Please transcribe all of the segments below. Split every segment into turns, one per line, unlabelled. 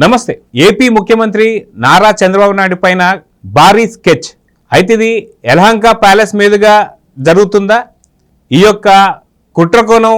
నమస్తే. ఏపీ ముఖ్యమంత్రి నారా చంద్రబాబు నాయుడు పైన భారీ స్కెచ్ అయితే ఇది యలహంక ప్యాలెస్ మీదుగా జరుగుతుందా? ఈ యొక్క కుట్రకోణం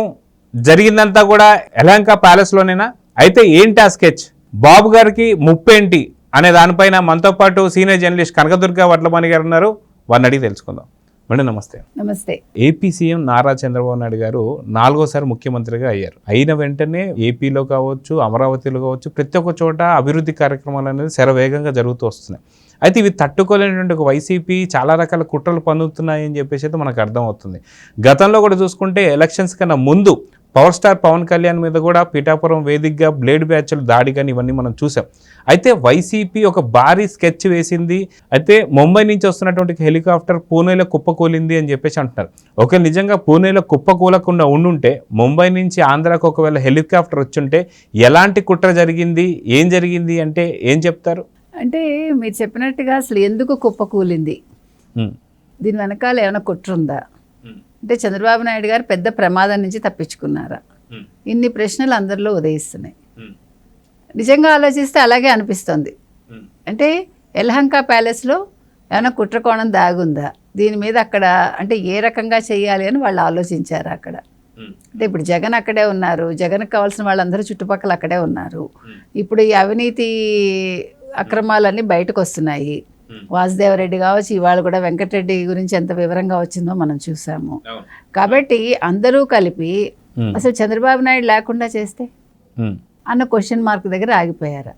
జరిగిందంతా కూడా యలహంక ప్యాలెస్లోనేనా? అయితే ఏంటి ఆ స్కెచ్? బాబు గారికి ముప్పేంటి అనే దానిపైన మనతో పాటు సీనియర్ జర్నలిస్ట్ కనకదుర్గ వడ్లమణి గారు ఉన్నారు. వారిని అడిగి తెలుసుకుందాం. మేడం నమస్తే.
నమస్తే.
ఏపీ సీఎం నారా చంద్రబాబు నాయుడు గారు 4వసారి ముఖ్యమంత్రిగా అయ్యారు. అయిన వెంటనే ఏపీలో కావచ్చు, అమరావతిలో కావచ్చు, ప్రతి ఒక్క చోట అభివృద్ధి కార్యక్రమాలు అనేది శరవేగంగా జరుగుతూ వస్తున్నాయి. అయితే ఇవి తట్టుకోలేనటువంటి ఒక వైసీపీ చాలా రకాల కుట్రలు పన్నుతున్నాయని చెప్పేసి అయితే మనకు అర్థమవుతుంది. గతంలో కూడా చూసుకుంటే ఎలక్షన్స్ కన్నా ముందు పవర్ స్టార్ పవన్ కళ్యాణ్ మీద కూడా పిఠాపురం వేదికగా బ్లేడ్ బ్యాచ్లు దాడి కానీ ఇవన్నీ మనం చూసాం. అయితే వైసీపీ ఒక భారీ స్కెచ్ వేసింది. అయితే ముంబై నుంచి వస్తున్నటువంటి హెలికాప్టర్ పూణేలో కుప్పకూలింది అని చెప్పేసి అంటున్నారు. ఒకవేళ నిజంగా పూణేలో కుప్పకూలకుండా ఉండుంటే ముంబై నుంచి ఆంధ్రాకు ఒకవేళ హెలికాప్టర్ వచ్చుంటే ఎలాంటి కుట్ర జరిగింది, ఏం జరిగింది అంటే ఏం చెప్తారు?
అంటే మీరు చెప్పినట్టుగా అసలు ఎందుకు కుప్పకూలింది, దీని వెనకాల ఏమైనా కుట్ర ఉందా, అంటే చంద్రబాబు నాయుడు గారు పెద్ద ప్రమాదం నుంచి తప్పించుకున్నారా, ఇన్ని ప్రశ్నలు అందరిలో ఉదయిస్తున్నాయి. నిజంగా ఆలోచిస్తే అలాగే అనిపిస్తుంది. అంటే యలహంక ప్యాలెస్లో ఏమైనా కుట్రకోణం దాగుందా, దీని మీద అక్కడ అంటే ఏ రకంగా చేయాలి అని వాళ్ళు ఆలోచించారు అక్కడ. అంటే ఇప్పుడు జగన్ అక్కడే ఉన్నారు, జగన్కి కావాల్సిన వాళ్ళందరూ చుట్టుపక్కల అక్కడే ఉన్నారు. ఇప్పుడు ఈ అవినీతి అక్రమాలన్నీ బయటకు వస్తున్నాయి. వాసుదేవరెడ్డి కావచ్చు, ఇవాళ కూడా వెంకటరెడ్డి గురించి ఎంత వివరంగా వచ్చిందో మనం చూసాము. కాబట్టి అందరూ కలిపి అసలు చంద్రబాబు నాయుడు లేకుండా చేస్తే అన్న క్వశ్చన్ మార్క్ దగ్గర ఆగిపోయారా?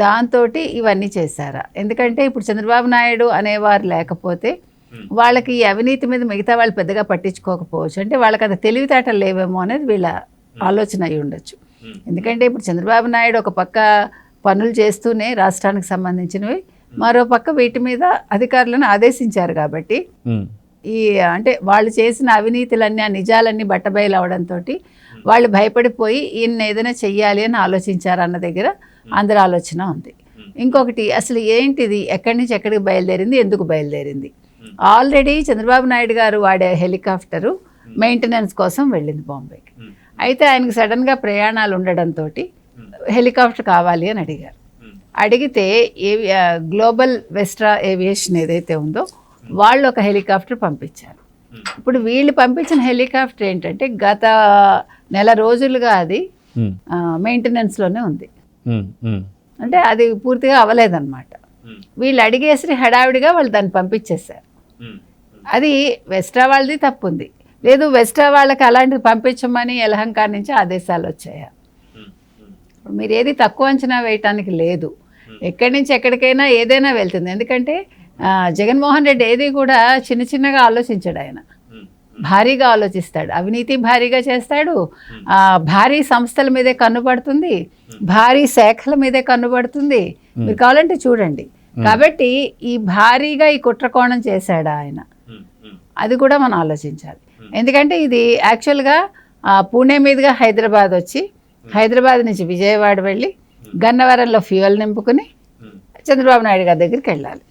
దాంతో ఇవన్నీ చేశారా? ఎందుకంటే ఇప్పుడు చంద్రబాబు నాయుడు అనేవారు లేకపోతే వాళ్ళకి ఈ అవినీతి మీద మిగతా వాళ్ళు పెద్దగా పట్టించుకోకపోవచ్చు. అంటే వాళ్ళకి అది తెలివితేటలు లేవేమో అనేది వీళ్ళ ఆలోచన అయి ఉండొచ్చు. ఎందుకంటే ఇప్పుడు చంద్రబాబు నాయుడు ఒక పక్క పనులు చేస్తూనే రాష్ట్రానికి సంబంధించినవి, మరో పక్క వీటి మీద అధికారులను ఆదేశించారు. కాబట్టి ఈ అంటే వాళ్ళు చేసిన అవినీతులన్నీ, ఆ నిజాలన్నీ బట్టబయలు అవడంతో వాళ్ళు భయపడిపోయి ఈయన ఏదైనా చెయ్యాలి అని ఆలోచించారు అన్న దగ్గర అందరి ఆలోచన ఉంది. ఇంకొకటి అసలు ఏంటిది, ఎక్కడి నుంచి ఎక్కడికి బయలుదేరింది, ఎందుకు బయలుదేరింది? ఆల్రెడీ చంద్రబాబు నాయుడు గారు వాడే హెలికాప్టరు మెయింటెనెన్స్ కోసం వెళ్ళింది బాంబేకి. అయితే ఆయనకు సడన్గా ప్రయాణాలు ఉండడంతో హెలికాప్టర్ కావాలి అని అడిగారు. అడిగితే గ్లోబల్ వెస్ట్రా ఏవియేషన్ ఏదైతే ఉందో వాళ్ళు ఒక హెలికాప్టర్ పంపించారు. ఇప్పుడు వీళ్ళు పంపించిన హెలికాప్టర్ ఏంటంటే గత నెల రోజులుగా అది మెయింటెనెన్స్లోనే ఉంది. అంటే అది పూర్తిగా అవ్వలేదన్నమాట. వీళ్ళు అడిగేసి హడావిడిగా వాళ్ళు దాన్ని పంపించేశారు. అది వెస్ట్రా వాళ్ళది తప్పు ఉంది. లేదు వెస్ట్రా వాళ్ళకి అలాంటిది పంపించమని యలహంక నుంచి ఆదేశాలు వచ్చాయా? మీరు ఏది తక్కువ అంచనా వేయటానికి లేదు. ఎక్కడి నుంచి ఎక్కడికైనా ఏదైనా వెళ్తుంది. ఎందుకంటే జగన్మోహన్ రెడ్డి ఏది కూడా చిన్న చిన్నగా ఆలోచించాడు. ఆయన భారీగా ఆలోచిస్తాడు, అవినీతి భారీగా చేస్తాడు, భారీ సంస్థల మీదే కన్నుపడుతుంది, భారీ శాఖల మీదే కన్నుపడుతుంది. మీరు కావాలంటే చూడండి. కాబట్టి ఈ భారీగా ఈ కుట్రకోణం చేశాడు ఆయన, అది కూడా మనం ఆలోచించాలి. ఎందుకంటే ఇది యాక్చువల్గా పూణే మీదుగా హైదరాబాద్ వచ్చి, హైదరాబాద్ నుంచి విజయవాడ వెళ్ళి గన్నవరంలో ఫ్యూయల్ నింపుకుని చంద్రబాబు నాయుడు గారి దగ్గరికి వెళ్ళాలి.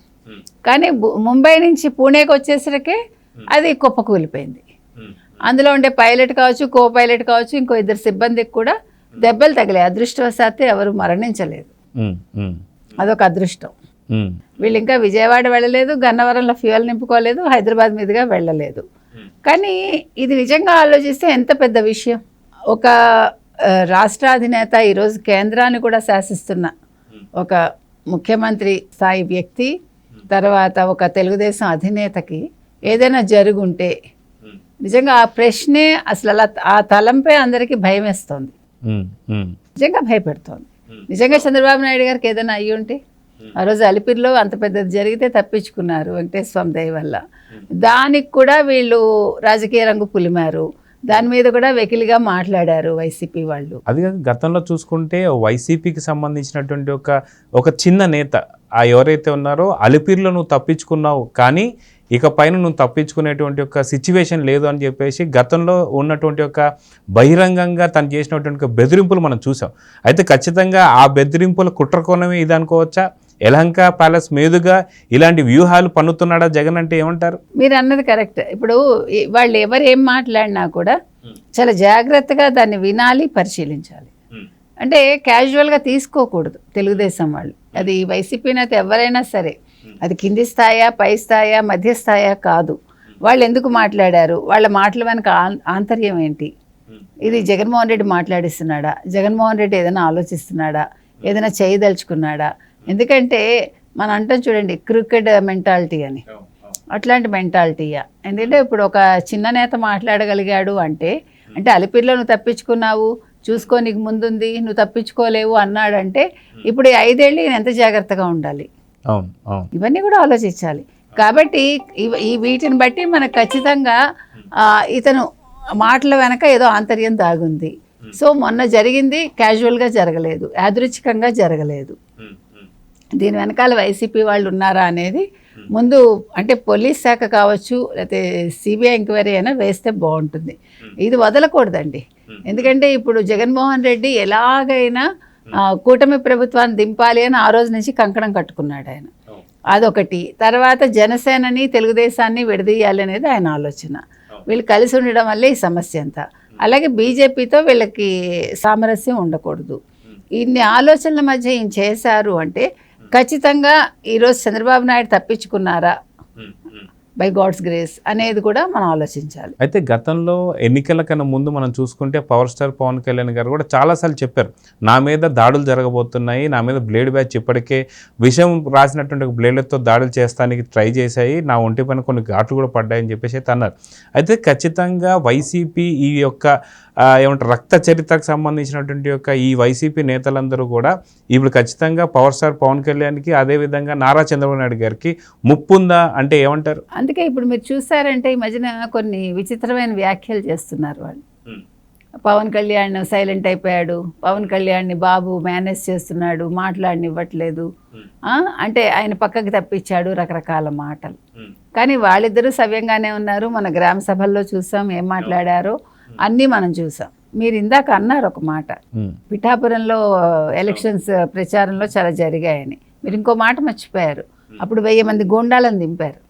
కానీ ముంబై నుంచి పూణేకి వచ్చేసరికి అది కుప్పకూలిపోయింది. అందులో ఉండే పైలట్ కావచ్చు, కో పైలట్ కావచ్చు, ఇంకో 2 సిబ్బందికి కూడా దెబ్బలు తగిలాయి. అదృష్టవశాత్తు ఎవరు మరణించలేదు. అదొక అదృష్టం. వీళ్ళు ఇంకా విజయవాడ వెళ్ళలేదు, గన్నవరంలో ఫ్యూయల్ నింపుకోలేదు, హైదరాబాద్ మీదుగా వెళ్ళలేదు. కానీ ఇది నిజంగా ఆలోచిస్తే ఎంత పెద్ద విషయం. ఒక రాష్ట్ర అధినేత, ఈరోజు కేంద్రాన్ని కూడా శాసిస్తున్న ఒక ముఖ్యమంత్రి స్థాయి వ్యక్తి, తర్వాత ఒక తెలుగుదేశం అధినేతకి ఏదైనా జరుగుంటే నిజంగా ఆ ప్రశ్నే అసలు అలా ఆ తలంపై అందరికీ భయం వేస్తోంది, నిజంగా భయపెడుతోంది. నిజంగా చంద్రబాబు నాయుడు గారికి ఏదైనా అయ్యి ఉంటే, ఆ రోజు అలిపిరిలో అంత పెద్దది జరిగితే తప్పించుకున్నారు వెంకటేశ్వర స్వామి దయ వల్ల. దానికి కూడా వీళ్ళు రాజకీయ రంగు పులిమారు, దాని మీద కూడా వెకిలిగా మాట్లాడారు వైసీపీ వాళ్ళు.
అది గతంలో చూసుకుంటే వైసీపీకి సంబంధించినటువంటి ఒక చిన్న నేత ఎవరైతే ఉన్నారో, అలిపిరిలో నువ్వు తప్పించుకున్నావు కానీ ఇక పైన నువ్వు తప్పించుకునేటువంటి ఒక సిచ్యువేషన్ లేదు అని చెప్పేసి గతంలో ఉన్నటువంటి ఒక బహిరంగంగా తను చేసినటువంటి బెదిరింపులు మనం చూసాం. అయితే ఖచ్చితంగా ఆ బెదిరింపుల కుట్రకోణమే ఇది అనుకోవచ్చా? యలహంక ప్యాలెస్ మీదుగా ఇలాంటి వ్యూహాలు పన్నుతున్నాడా జగన్ అంటే ఏమంటారు?
మీరు అన్నది కరెక్ట్. ఇప్పుడు వాళ్ళు ఎవరు ఏం మాట్లాడినా కూడా చాలా జాగ్రత్తగా దాన్ని వినాలి, పరిశీలించాలి. అంటే క్యాజువల్గా తీసుకోకూడదు తెలుగుదేశం వాళ్ళు. అది వైసీపీ నేత ఎవరైనా సరే, అది కింది స్థాయా, పై స్థాయా, మధ్య స్థాయా కాదు. వాళ్ళు ఎందుకు మాట్లాడారు, వాళ్ళ మాటల వెనక ఆంతర్యం ఏంటి, ఇది జగన్మోహన్ రెడ్డి మాట్లాడిస్తున్నాడా, జగన్మోహన్ రెడ్డి ఏదైనా ఆలోచిస్తున్నాడా, ఏదైనా చేయదలుచుకున్నాడా? ఎందుకంటే మనం అంటాం చూడండి, క్రికెట్ మెంటాలిటీ అని, అట్లాంటి మెంటాలిటీయా? ఎందుకంటే ఇప్పుడు ఒక చిన్న నేత మాట్లాడగలిగాడు అంటే అలిపిరిలో నువ్వు తప్పించుకున్నావు, చూసుకో నీకు ముందుంది, నువ్వు తప్పించుకోలేవు అన్నాడంటే ఇప్పుడు ఈ 5 ఏళ్ళు ఈయన ఎంత జాగ్రత్తగా ఉండాలి? ఇవన్నీ కూడా ఆలోచించాలి. కాబట్టి ఈ వీటిని బట్టి మనకు ఖచ్చితంగా ఇతను మాటల వెనక ఏదో ఆంతర్యం దాగుంది. సో మొన్న జరిగింది క్యాజువల్గా జరగలేదు, యాదృచ్ఛికంగా జరగలేదు. దీని వెనకాల వైసీపీ వాళ్ళు ఉన్నారా అనేది ముందు అంటే పోలీస్ శాఖ కావచ్చు, లేకపోతే సిబిఐ ఎంక్వైరీ అయినా వేస్తే బాగుంటుంది. ఇది వదలకూడదండి. ఎందుకంటే ఇప్పుడు జగన్మోహన్ రెడ్డి ఎలాగైనా కూటమి ప్రభుత్వాన్ని దింపాలి అని ఆ రోజు నుంచి కంకణం కట్టుకున్నాడు ఆయన. అదొకటి. తర్వాత జనసేనని తెలుగుదేశాన్ని విడదీయాలి అనేది ఆయన ఆలోచన. వీళ్ళు కలిసి ఉండడం వల్లే ఈ సమస్య అంతా. అలాగే బీజేపీతో వీళ్ళకి సామరస్యం ఉండకూడదు. ఇన్ని ఆలోచనల మధ్య ఈయన చేశారు అంటే ఖచ్చితంగా ఈరోజు చంద్రబాబు నాయుడు తప్పించుకున్నారా బై గాడ్స్ గ్రేస్ అనేది కూడా మనం ఆలోచించాలి.
అయితే గతంలో ఎన్నికల కన్నా ముందు మనం చూసుకుంటే పవర్ స్టార్ పవన్ కళ్యాణ్ గారు కూడా చాలాసార్లు చెప్పారు, నా మీద దాడులు జరగబోతున్నాయి, నా మీద బ్లేడ్ బ్యాచ్ ఇప్పటికే విషం రాసినటువంటి బ్లేడ్లతో దాడులు చేస్తానికి ట్రై చేశాయి, నా ఒంటి పైన కొన్ని ఘాట్లు కూడా పడ్డాయని చెప్పేసి అయితే అన్నారు. అయితే ఖచ్చితంగా వైసీపీ ఈ యొక్క ఏమంటారు రక్త చరిత్రకు సంబంధించినటువంటి యొక్క ఈ వైసీపీ నేతలందరూ కూడా ఇప్పుడు ఖచ్చితంగా పవర్ స్టార్ పవన్ కళ్యాణ్కి అదేవిధంగా నారా చంద్రబాబు నాయుడు గారికి ముప్పు ఉందా అంటే ఏమంటారు?
అందుకే ఇప్పుడు మీరు చూసారంటే ఈ మధ్యన కొన్ని విచిత్రమైన వ్యాఖ్యలు చేస్తున్నారు వాళ్ళు. పవన్ కళ్యాణ్ సైలెంట్ అయిపోయాడు, పవన్ కళ్యాణ్ని బాబు మేనేజ్ చేస్తున్నాడు, మాట్లాడనివ్వట్లేదు, అంటే ఆయన పక్కకి తప్పించాడు, రకరకాల మాటలు. కానీ వాళ్ళిద్దరూ సవ్యంగానే ఉన్నారు. మన గ్రామ సభల్లో చూసాం ఏం మాట్లాడారో అన్నీ మనం చూసాం. మీరు ఇందాక అన్నారు ఒక మాట, పిఠాపురంలో ఎలక్షన్స్ ప్రచారంలో చాలా జరిగాయని. మీరు ఇంకో మాట మర్చిపోయారు, అప్పుడు 1000 మంది గూండాలను దింపారు.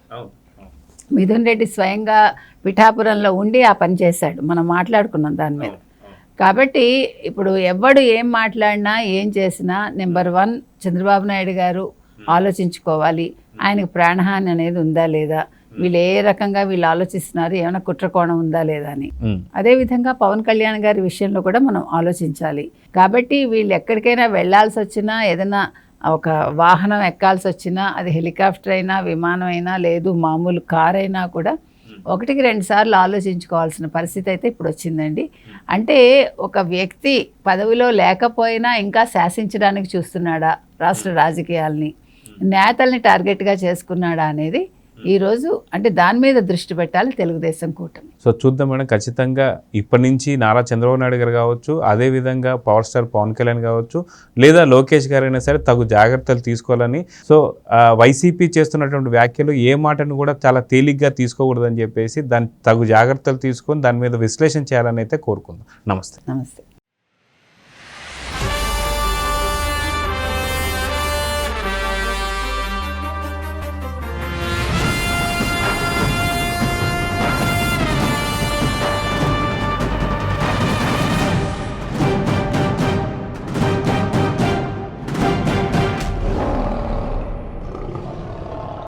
మిథున్ రెడ్డి స్వయంగా పిఠాపురంలో ఉండి ఆ పని చేశాడు, మనం మాట్లాడుకున్నాం దాని మీద. కాబట్టి ఇప్పుడు ఎవడు ఏం మాట్లాడినా ఏం చేసినా నెంబర్ 1 చంద్రబాబు నాయుడు గారు ఆలోచించుకోవాలి, ఆయనకు ప్రాణహాని అనేది ఉందా లేదా, వీళ్ళు ఏ రకంగా వీళ్ళు ఆలోచిస్తున్నారు, ఏమైనా కుట్రకోణం ఉందా లేదా అని. అదేవిధంగా పవన్ కళ్యాణ్ గారి విషయంలో కూడా మనం ఆలోచించాలి. కాబట్టి వీళ్ళు ఎక్కడికైనా వెళ్ళాల్సి వచ్చినా, ఏదైనా ఒక వాహనం ఎక్కాల్సి వచ్చినా, అది హెలికాప్టర్ అయినా, విమానం అయినా, లేదు మామూలు కార్ అయినా కూడా 1-2 సార్లు ఆలోచించుకోవాల్సిన పరిస్థితి అయితే ఇప్పుడు వచ్చిందండి. అంటే ఒక వ్యక్తి పదవిలో లేకపోయినా ఇంకా శాసించడానికి చూస్తున్నాడా రాష్ట్ర రాజకీయాల్ని, నేతల్ని టార్గెట్గా చేసుకున్నాడా అనేది ఈరోజు అంటే దాని మీద దృష్టి పెట్టాలి తెలుగుదేశం కూటమి.
సో చూద్దాం మేడం, ఖచ్చితంగా ఇప్పటి నుంచి నారా చంద్రబాబు నాయుడు గారు కావచ్చు, అదేవిధంగా పవర్ స్టార్ పవన్ కళ్యాణ్ కావచ్చు, లేదా లోకేష్ గారైనా సరే తగు జాగ్రత్తలు తీసుకోవాలని. సో వైసీపీ చేస్తున్నటువంటి వ్యాఖ్యలు ఏ మాటను కూడా చాలా తేలిగ్గా తీసుకోకూడదని చెప్పేసి దాని తగు జాగ్రత్తలు తీసుకొని దాని మీద విశ్లేషణ చేయాలని అయితే కోరుకుందాం. నమస్తే.
నమస్తే.